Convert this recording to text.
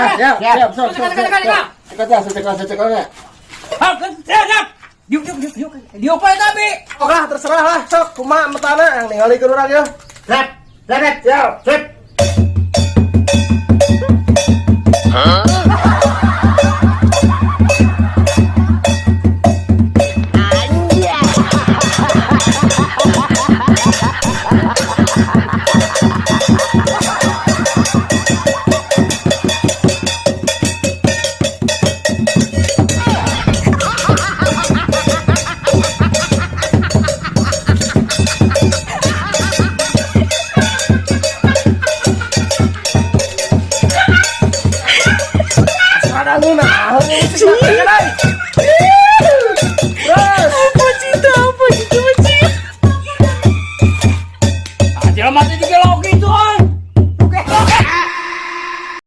Siap. Cek. Diuk pa tapi. Oke, terserah lah. Sok, kumaha metana yang ningalikeun urang ya. Siap. Ada lu nah, ini sih